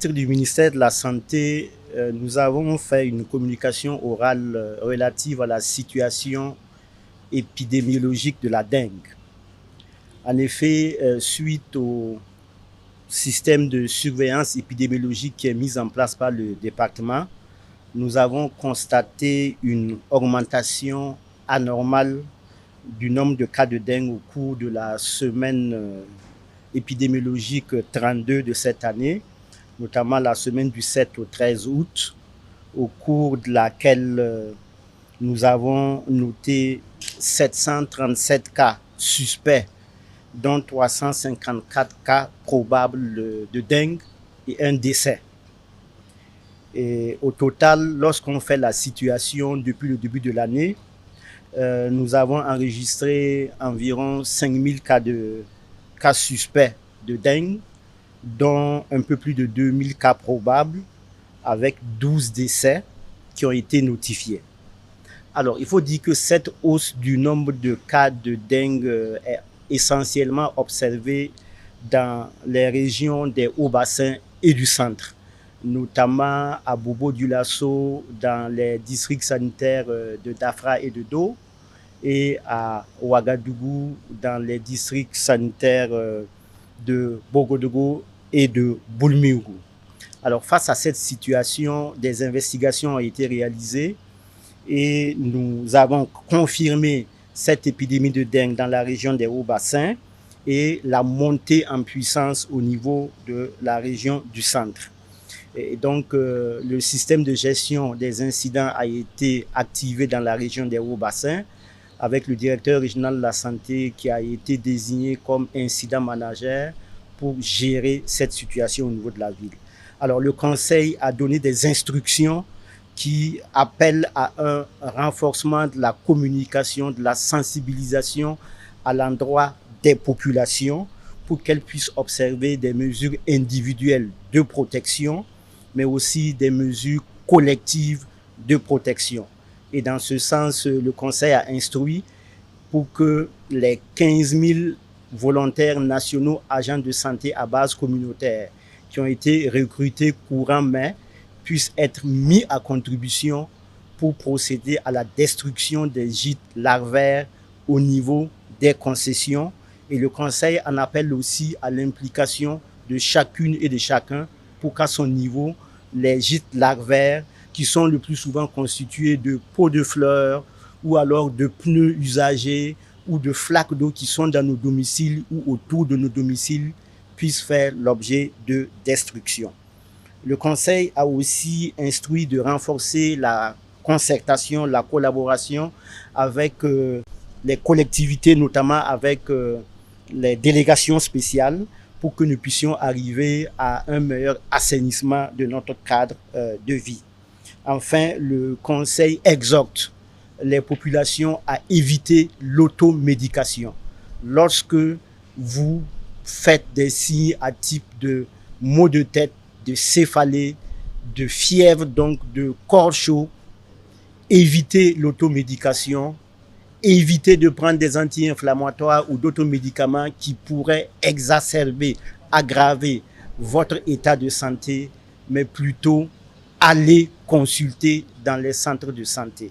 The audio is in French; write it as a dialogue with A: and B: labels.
A: titre du ministère de la Santé, nous avons fait une communication orale relative à la situation épidémiologique de la dengue. En effet, suite au système de surveillance épidémiologique qui est mis en place par le département, nous avons constaté une augmentation anormale du nombre de cas de dengue au cours de la semaine épidémiologique 32 de cette année, notamment la semaine du 7 au 13 août, au cours de laquelle nous avons noté 737 cas suspects, dont 354 cas probables de dengue et un décès. Et au total, lorsqu'on fait la situation depuis le début de l'année, nous avons enregistré environ 5000 cas suspects de dengue, dont un peu plus de 2000 cas probables, avec 12 décès qui ont été notifiés. Alors, il faut dire que cette hausse du nombre de cas de dengue est essentiellement observée dans les régions des hauts-bassins et du centre, notamment à Bobo-Dioulasso, dans les districts sanitaires de Dafra et de Do, et à Ouagadougou, dans les districts sanitaires de Bogodougou et de Boulmiougou. Alors, face à cette situation, des investigations ont été réalisées et nous avons confirmé cette épidémie de dengue dans la région des Hauts-Bassins et la montée en puissance au niveau de la région du centre. Et donc, le système de gestion des incidents a été activé dans la région des Hauts-Bassins avec le directeur régional de la santé qui a été désigné comme incident manager pour gérer cette situation au niveau de la ville. Alors, le conseil a donné des instructions qui appellent à un renforcement de la communication, de la sensibilisation à l'endroit des populations pour qu'elles puissent observer des mesures individuelles de protection, mais aussi des mesures collectives de protection. Et dans ce sens, le conseil a instruit pour que les 15 000 volontaires nationaux agents de santé à base communautaire qui ont été recrutés courant mai puissent être mis à contribution pour procéder à la destruction des gîtes larvaires au niveau des concessions. Et le conseil en appelle aussi à l'implication de chacune et de chacun pour qu'à son niveau, les gîtes larvaires qui sont le plus souvent constitués de pots de fleurs ou alors de pneus usagés ou de flaques d'eau qui sont dans nos domiciles ou autour de nos domiciles puissent faire l'objet de destruction. Le conseil a aussi instruit de renforcer la concertation, la collaboration avec les collectivités, notamment avec les délégations spéciales, pour que nous puissions arriver à un meilleur assainissement de notre cadre de vie. Enfin, le conseil exhorte les populations à éviter l'automédication. Lorsque vous faites des signes à type de maux de tête, de céphalée, de fièvre, donc de corps chaud, évitez l'automédication, évitez de prendre des anti-inflammatoires ou d'autres médicaments qui pourraient exacerber, aggraver votre état de santé, mais plutôt allez consulter dans les centres de santé.